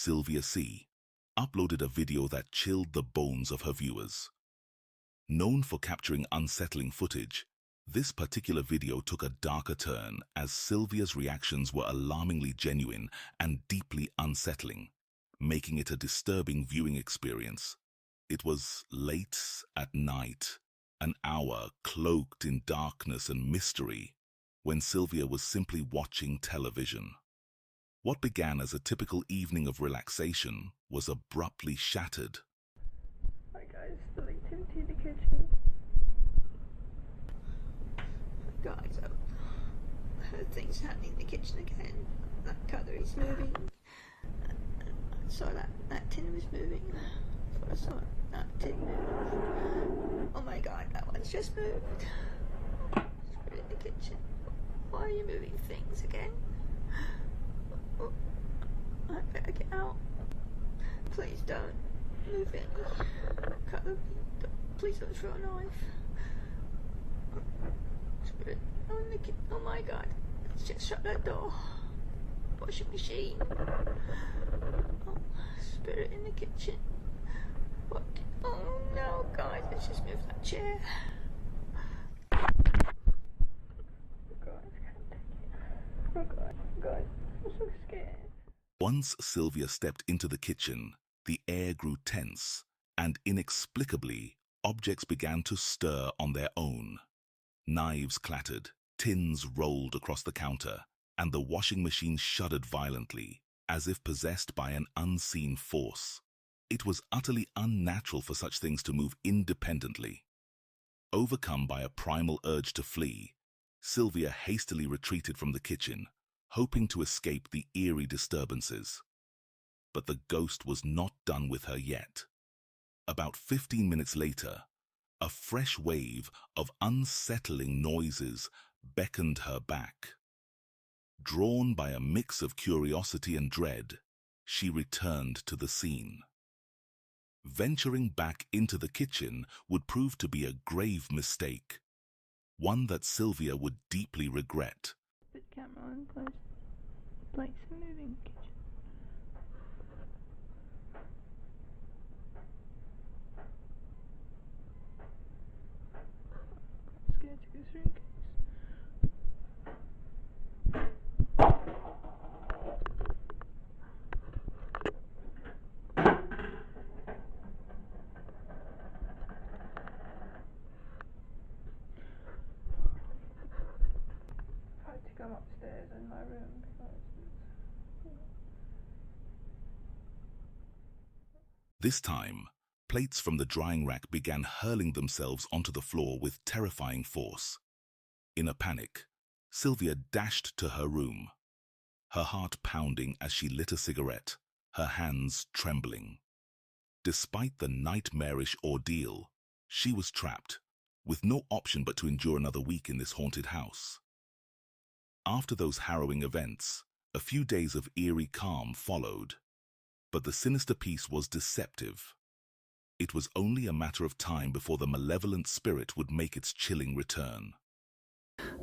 Sylvia C., uploaded a video that chilled the bones of her viewers. Known for capturing unsettling footage, this particular video took a darker turn as Sylvia's reactions were alarmingly genuine and deeply unsettling, making it a disturbing viewing experience. It was late at night, an hour cloaked in darkness and mystery, when Sylvia was simply watching television. What began as a typical evening of relaxation was abruptly shattered. Hi guys, the activity in the kitchen. Guys, I heard things happening in the kitchen again. That cutlery's moving. I saw that tin was moving. I saw that tin move. Oh my god, that one's just moved. Spirit in the kitchen. Why are you moving things again? Oh, I better get out. Please don't move any cutlery. Please don't throw a knife. Spirit, oh my god, let's just shut that door. Washing machine. Oh, spirit in the kitchen. What? Oh no, guys, let's just move that chair. Oh god, I can't take it. Oh god, guys, I'm so scared. Once Sylvia stepped into the kitchen, the air grew tense, and inexplicably, objects began to stir on their own. Knives clattered, tins rolled across the counter, and the washing machine shuddered violently, as if possessed by an unseen force. It was utterly unnatural for such things to move independently. Overcome by a primal urge to flee, Sylvia hastily retreated from the kitchen, hoping to escape the eerie disturbances. But the ghost was not done with her yet. About 15 minutes later, a fresh wave of unsettling noises beckoned her back. Drawn by a mix of curiosity and dread, she returned to the scene. Venturing back into the kitchen would prove to be a grave mistake, one that Sylvia would deeply regret. Put the camera on, close. Plates are moving in the kitchen. I'm scared to go through in case. I had to come upstairs in my room because This time, plates from the drying rack began hurling themselves onto the floor with terrifying force. In a panic, Sylvia dashed to her room, her heart pounding as she lit a cigarette, her hands trembling. Despite the nightmarish ordeal, she was trapped, with no option but to endure another week in this haunted house. After those harrowing events, a few days of eerie calm followed, but the sinister peace was deceptive. It was only a matter of time before the malevolent spirit would make its chilling return.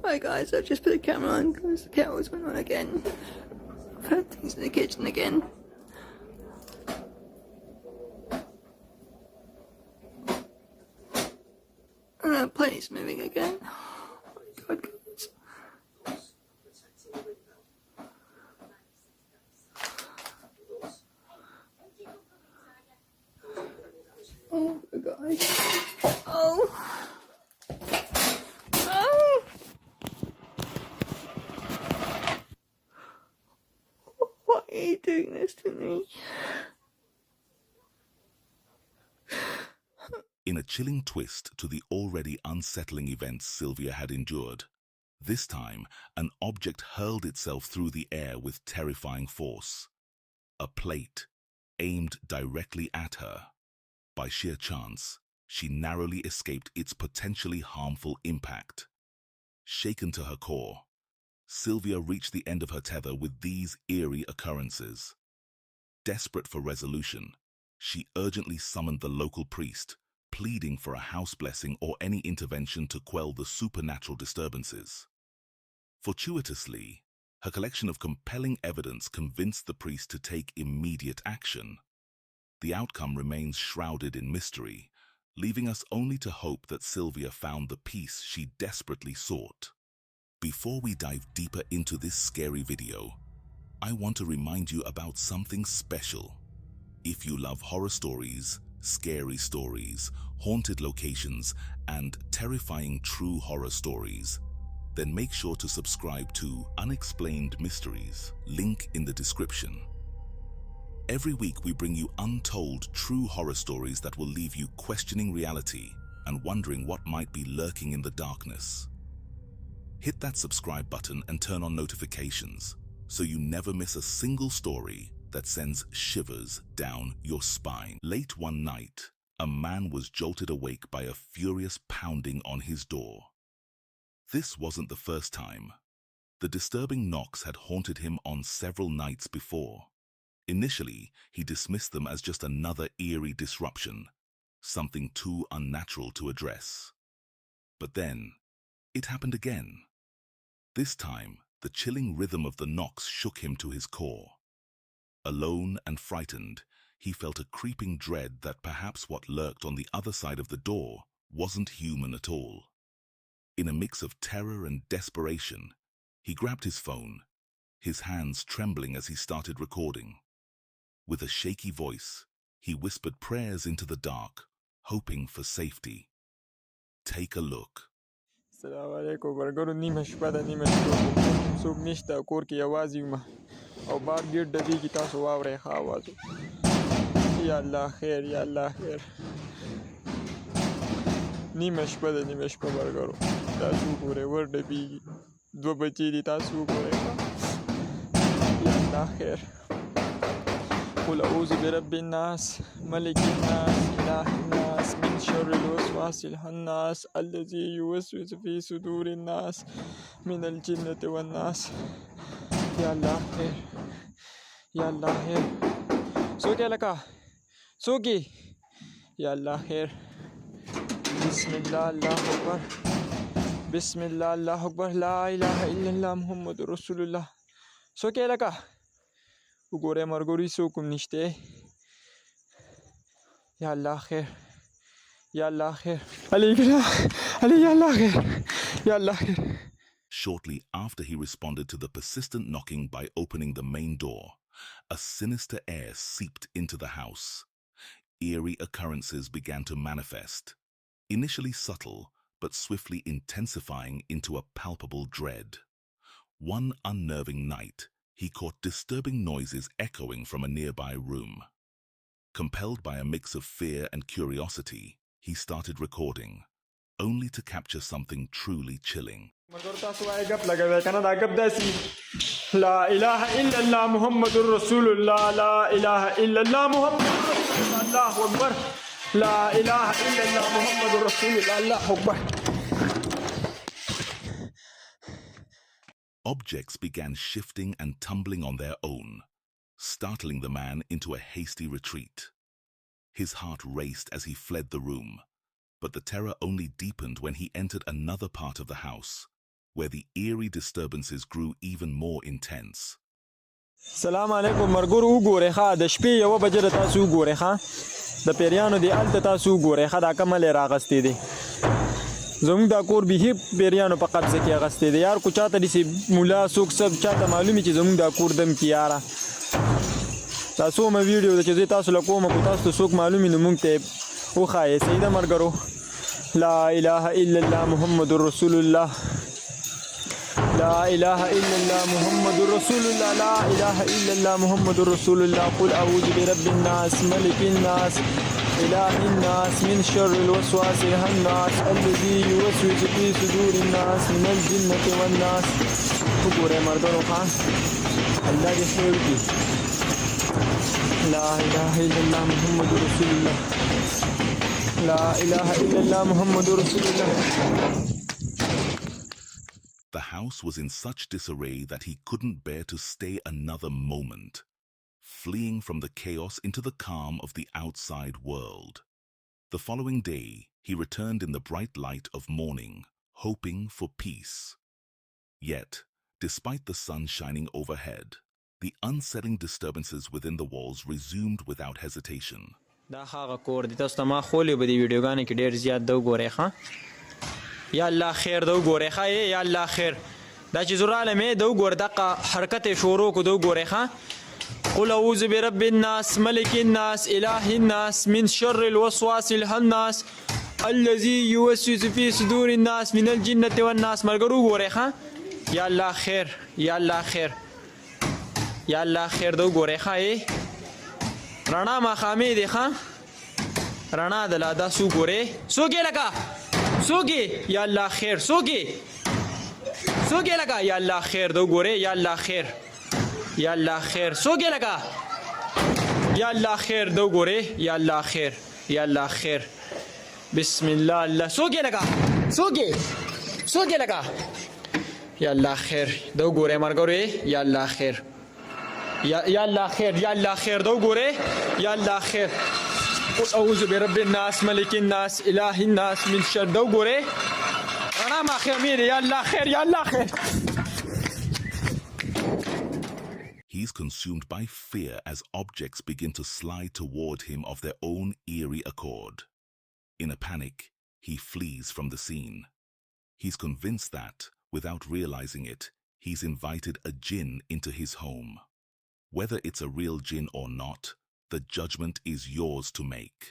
Hi guys, I've just put the camera on because the kettle's went on again. I've heard things in the kitchen again. And that plate's moving again. Oh my god, guys. Oh my god. Oh. Oh. Why are you doing this to me? In a chilling twist to the already unsettling events Sylvia had endured, this time an object hurled itself through the air with terrifying force. A plate, aimed directly at her. By sheer chance, she narrowly escaped its potentially harmful impact. Shaken to her core, Sylvia reached the end of her tether with these eerie occurrences. Desperate for resolution, she urgently summoned the local priest, pleading for a house blessing or any intervention to quell the supernatural disturbances. Fortuitously, Her collection of compelling evidence convinced the priest to take immediate action. The outcome remains shrouded in mystery, leaving us only to hope that Sylvia found the peace she desperately sought. Before we dive deeper into this scary video, I want to remind you about something special. If you love horror stories, scary stories, haunted locations, and terrifying true horror stories, then make sure to subscribe to Unexplained Mysteries, link in the description. Every week we bring you untold true horror stories that will leave you questioning reality and wondering what might be lurking in the darkness. Hit that subscribe button and turn on notifications so you never miss a single story that sends shivers down your spine. Late one night, a man was jolted awake by a furious pounding on his door. This wasn't the first time. The disturbing knocks had haunted him on several nights before. Initially, he dismissed them as just another eerie disruption, something too unnatural to address. But then, it happened again. This time, the chilling rhythm of the knocks shook him to his core. Alone and frightened, he felt a creeping dread that perhaps what lurked on the other side of the door wasn't human at all. In a mix of terror and desperation, he grabbed his phone, his hands trembling as he started recording. With a shaky voice, he whispered prayers into the dark, hoping for safety. Take a look. السلام علیکم ورګرو نیمه شپه ده نیمه شپه څوک نشته کور کې یوازې یم او بار ډېر ډبیږي تاسو واورئ ښه اواز یا الله خیر یا الله خیر نیمه شپه ده نیمه شپه ورګرو تاسو وګورئ ور ډبیږي دوه بچي دي تاسو وګورئ یا الله خیر قل أعوذ برب الناس ملك الناس إله الناس من شر الوسواس الخناس الذي يوسوس في صدور الناس من الجنة والناس يا الله خير يا الله خير سوكي لك سوكي يا الله خير بسم الله الله أكبر بسم الله الله أكبر لا إله إلا الله محمد رسول الله سوكي لك وګوره مرګوري څوک هم نشته یا الله خیر یا الله خیر علي یا الله خیر یا الله خیر. Shortly after he responded to the persistent knocking by opening the main door, a sinister air seeped into the house. Eerie occurrences began to manifest, initially subtle but swiftly intensifying into a palpable dread. One unnerving night, he caught disturbing noises echoing from a nearby room. Compelled by a mix of fear and curiosity, he started recording, only to capture something truly chilling. لا إله إلا الله محمد رسول الله لا إله إلا الله محمد رسول الله أكبر لا إله إلا الله محمد رسول الله الله أكبر. Objects began shifting and tumbling on their own, startling the man into a hasty retreat. His heart raced as he fled the room, but the terror only deepened when he entered another part of the house, where the eerie disturbances grew even more intense. سلام علیکم مرګور وګورئ ښه د شپې یوه بجې د تاسو وګورئ ښه د پیریانو دی هلته تاسو وګورئ ښه دا کمل یې راغستی دی زموږ دا کور بیخي پیریانو په قبضه کې اغستی دی یار کو چاته داسې ملا څوک سب چاته معلوم وي چې زموږ دا کور دم کې یاره دا څومره ویډیو ده چې زه تاسو له کومه کو تاسو ته څوک معلوم وي نو موږ ته وښایئ صحیح ده ملګرو لا اله الا الله محمد رسول الله لا إله إلا الله محمد رسول الله لا إله إلا الله محمد رسول الله قل أعوذ برب الناس ملك الناس إله الناس من شر الوسواس الخناس الذي يوسوس في صدور الناس من الجنة والناس. وګورئ مردانو خان الله دې خیر کړي. لا إله إلا الله محمد رسول الله لا إله إلا الله محمد رسول الله. The house was in such disarray that he couldn't bear to stay another moment, fleeing from the chaos into the calm of the outside world. The following day, he returned in the bright light of morning, hoping for peace. Yet, Despite the sun shining overhead, the unsettling disturbances within the walls resumed without hesitation. دا هغه کور دی تاسو ته ما خولې به دې ویډیوګانې کې ډېر زیات ده وګورئ ښه یا الله خیر ده وګورئ ښه یا الله خیر دا چې زه رالم ده وګوره دغه حرکت یې شروع کړو ده وګورئ ښه قل اعوذ برب الناس ملک الناس اله الناس من شر الوسواس الخناس الذي يوسوس في صدور الناس من الجنة والناس ملګرو وګورئ ښه یا الله خیر یا الله خیر یا الله خیر ده وګورئ ښه رڼا ماښامې دی ښه رڼا د لا دا څوک ګورې څوک یې لکه څوک یې یا الله خیر څوک یې لکه یا الله خیر ده وګورئ یا الله خیر یا الله خیر څوک یې لکه یا الله خیر ده وګورئ یا الله خیر یا الله خیر بسم الله الله څوک یې لکه څوک یې لکه یا الله خیر ده وګورئ ملګرو یا الله خیر یا الله خیر یا الله خیر ده وګورئ یا الله خیر قل اعوذ برب الناس ملک الناس اله الناس من شر ده وګورئ رڼا ماښامې دی یا الله خیر یا الله خیر. He's consumed by fear as objects begin to slide toward him of their own eerie accord. In a panic, he flees from the scene. He's convinced that, without realizing it, he's invited a jinn into his home. Whether it's a real jinn or not, the judgment is yours to make.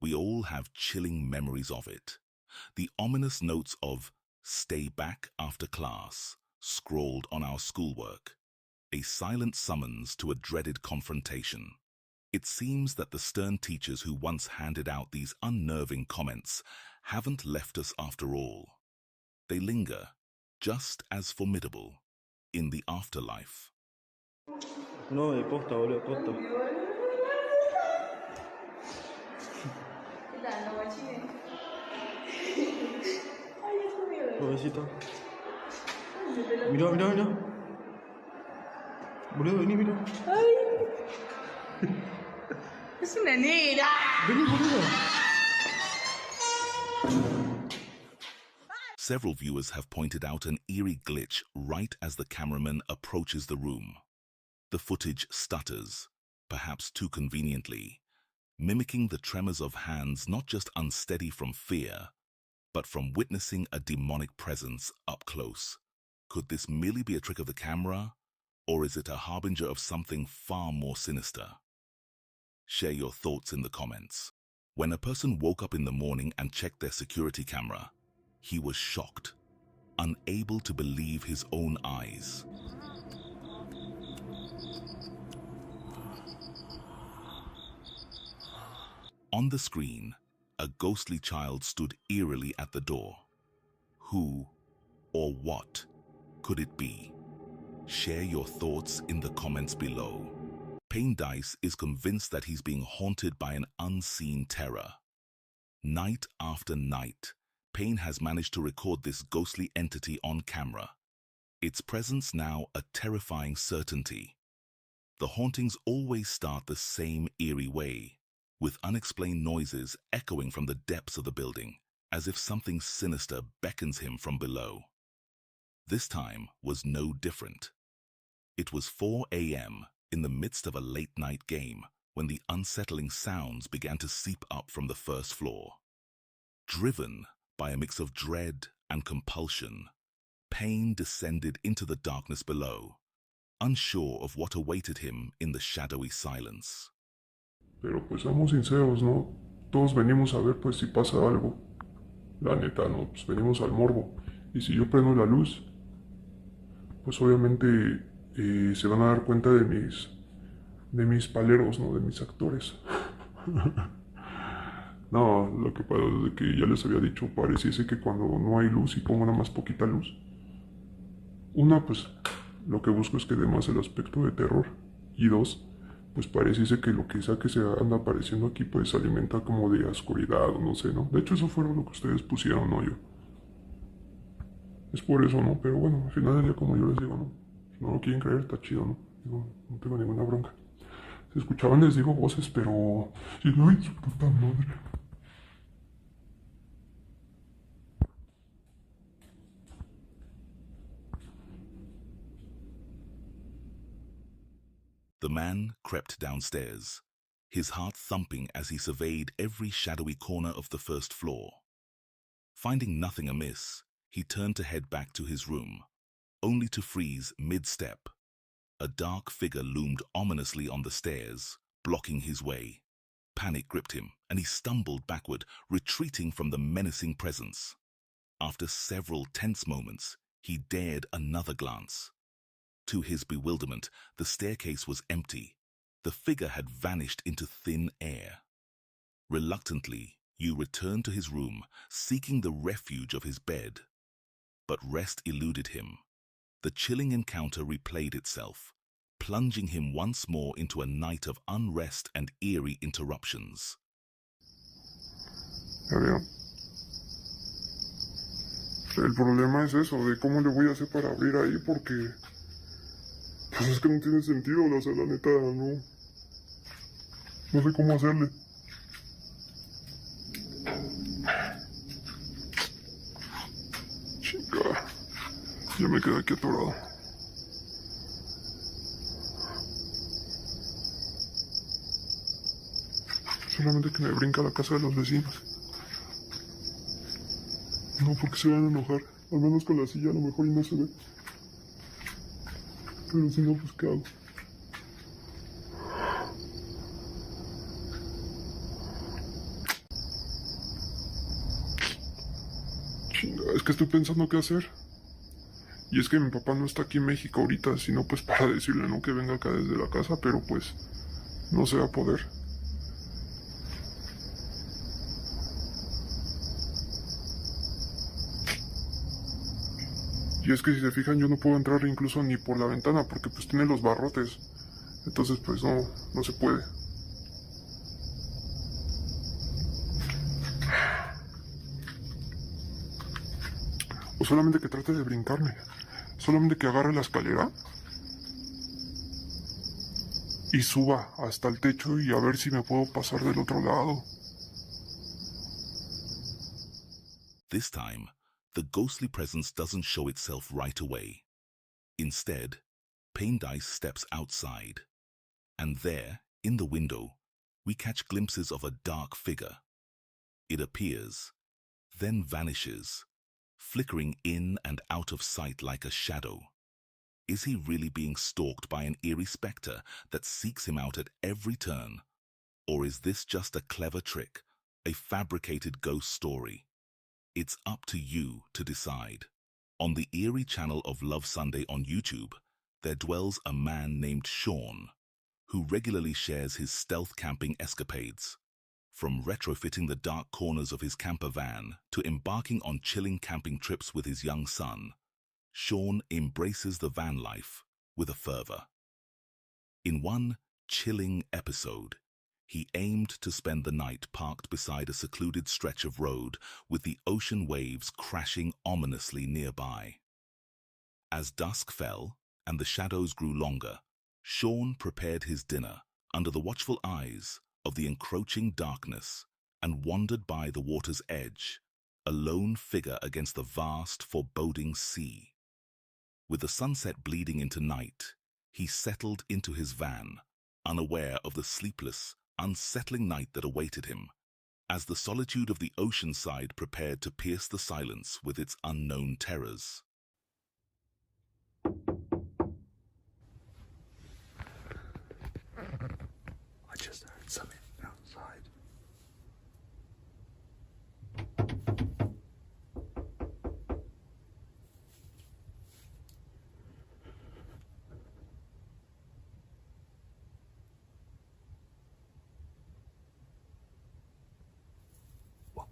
We all have chilling memories of it. The ominous notes of "stay back after class" scrawled on our schoolwork. A silent summons to a dreaded confrontation. It seems that the stern teachers who once handed out these unnerving comments haven't left us after all. They linger, just as formidable, in the afterlife. No, posta, boludo, posta. Pobrecita. Mira. Boludo, vení, mira. Ay. Es una negra. Vení, boludo. Several viewers have pointed out an eerie glitch right as the cameraman approaches the room. The footage stutters, perhaps too conveniently, mimicking the tremors of hands not just unsteady from fear, but from witnessing a demonic presence up close. Could this merely be a trick of the camera, or is it a harbinger of something far more sinister? Share your thoughts in the comments. When a person woke up in the morning and checked their security camera, he was shocked, unable to believe his own eyes. On the screen, a ghostly child stood eerily at the door. Who or what could it be? Share your thoughts in the comments below. Pain Dice is convinced that he's being haunted by an unseen terror. Night after night, Pain has managed to record this ghostly entity on camera. Its presence now a terrifying certainty. The hauntings always start the same eerie way, with unexplained noises echoing from the depths of the building, as if something sinister beckons him from below. This time was no different. It was 4 a.m. in the midst of a late-night game when the unsettling sounds began to seep up from the first floor. Driven by a mix of dread and compulsion, Pain descended into the darkness below, unsure of what awaited him in the shadowy silence. Pero pues seamos sinceros, ¿no? Todos venimos a ver pues si pasa algo. La neta, ¿no? Pues venimos al morbo. Y si yo prendo la luz, pues obviamente se van a dar cuenta de mis paleros, ¿no? De mis actores. No, lo que pasa es que ya les había dicho, pareciese que cuando no hay luz y pongo nada más poquita luz, una, pues lo que busco es que dé más el aspecto de terror. Y dos, pues pareciese que lo que sea que se anda apareciendo aquí pues se alimenta como de oscuridad o no sé, ¿no? De hecho eso fue lo que ustedes pusieron, no yo. Es por eso, ¿no? Pero bueno, al final del día, como yo les digo, ¿no? Si no lo quieren creer, está chido, ¿no? Digo, no tengo ninguna bronca. Si escuchaban les digo voces, pero... ¡Ay, su puta madre! The man crept downstairs, his heart thumping as he surveyed every shadowy corner of the first floor. Finding nothing amiss, he turned to head back to his room, only to freeze mid-step. A dark figure loomed ominously on the stairs, blocking his way. Panic gripped him, and he stumbled backward, retreating from the menacing presence. After several tense moments, he dared another glance. To his bewilderment, the staircase was empty. The figure had vanished into thin air. Reluctantly, Yu returned to his room, seeking the refuge of his bed. But rest eluded him. The chilling encounter replayed itself, plunging him once more into a night of unrest and eerie interruptions. Ya veo. El problema es eso, de cómo le voy a hacer para abrir ahí, porque pues es que no tiene sentido, o sea, la neta, no sé cómo hacerle. Chica, ya me quedé aquí atorado. Solamente que me brinca a la casa de los vecinos. No, porque se van a enojar. Al menos con la silla a lo mejor y no se ve. Pero si no, pues ¿qué hago? Chinga, es que estoy pensando qué hacer. Y es que mi papá no está aquí en México ahorita, sino pues para decirle, ¿no? Que venga acá desde la casa, pero pues no se va a poder. Y es que si se fijan yo no puedo entrar incluso ni por la ventana porque pues tiene los barrotes. Entonces pues no se puede. O solamente que trate de brincarme. Solamente que agarre la escalera y suba hasta el techo y a ver si me puedo pasar del otro lado. This time, the ghostly presence doesn't show itself right away. Instead, Paindice steps outside, and there, in the window, we catch glimpses of a dark figure. It appears, then vanishes, flickering in and out of sight like a shadow. Is he really being stalked by an eerie spectre that seeks him out at every turn? Or is this just a clever trick, a fabricated ghost story? It's up to you to decide. On the Eerie channel of Love Sunday on YouTube, there dwells a man named Sean, who regularly shares his stealth camping escapades. From retrofitting the dark corners of his camper van to embarking on chilling camping trips with his young son, Sean embraces the van life with a fervor. In one chilling episode, he aimed to spend the night parked beside a secluded stretch of road with the ocean waves crashing ominously nearby. As dusk fell and the shadows grew longer, Sean prepared his dinner under the watchful eyes of the encroaching darkness and wandered by the water's edge, a lone figure against the vast, foreboding sea. With the sunset bleeding into night, he settled into his van, unaware of the sleepless, unsettling night that awaited him, as the solitude of the ocean side prepared to pierce the silence with its unknown terrors. I just heard something outside. What?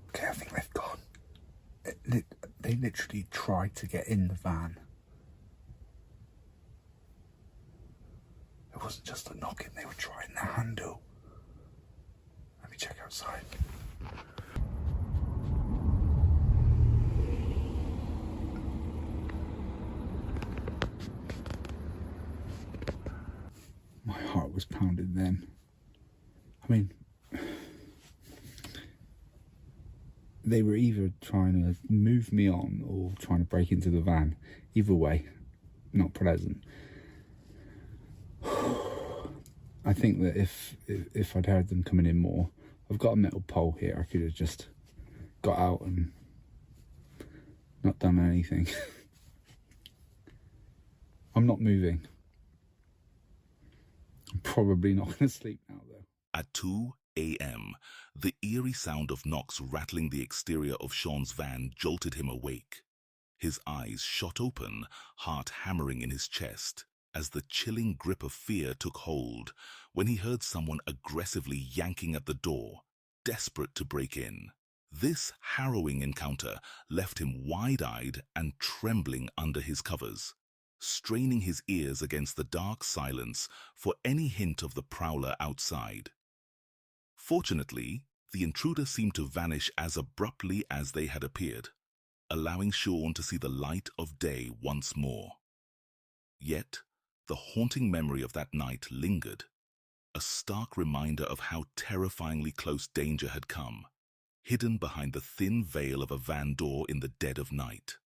Okay, I think they've gone. They literally tried to get in the van. It wasn't just a knocking, they were trying the handle. Let me check outside. My heart was pounding then. I mean, they were either trying to move me on or trying to break into the van. Either way, not pleasant. I think that if I'd heard them coming in more, I've got a metal pole here. I could have just got out and not done anything. I'm not moving. I'm probably not going to sleep now, though. At 2 a.m., the eerie sound of knocks rattling the exterior of Sean's van jolted him awake. His eyes shot open, heart hammering in his chest, as the chilling grip of fear took hold when he heard someone aggressively yanking at the door, desperate to break in. This harrowing encounter left him wide-eyed and trembling under his covers, straining his ears against the dark silence for any hint of the prowler outside. Fortunately, the intruder seemed to vanish as abruptly as they had appeared, allowing Sean to see the light of day once more. Yet, the haunting memory of that night lingered, a stark reminder of how terrifyingly close danger had come, hidden behind the thin veil of a van door in the dead of night.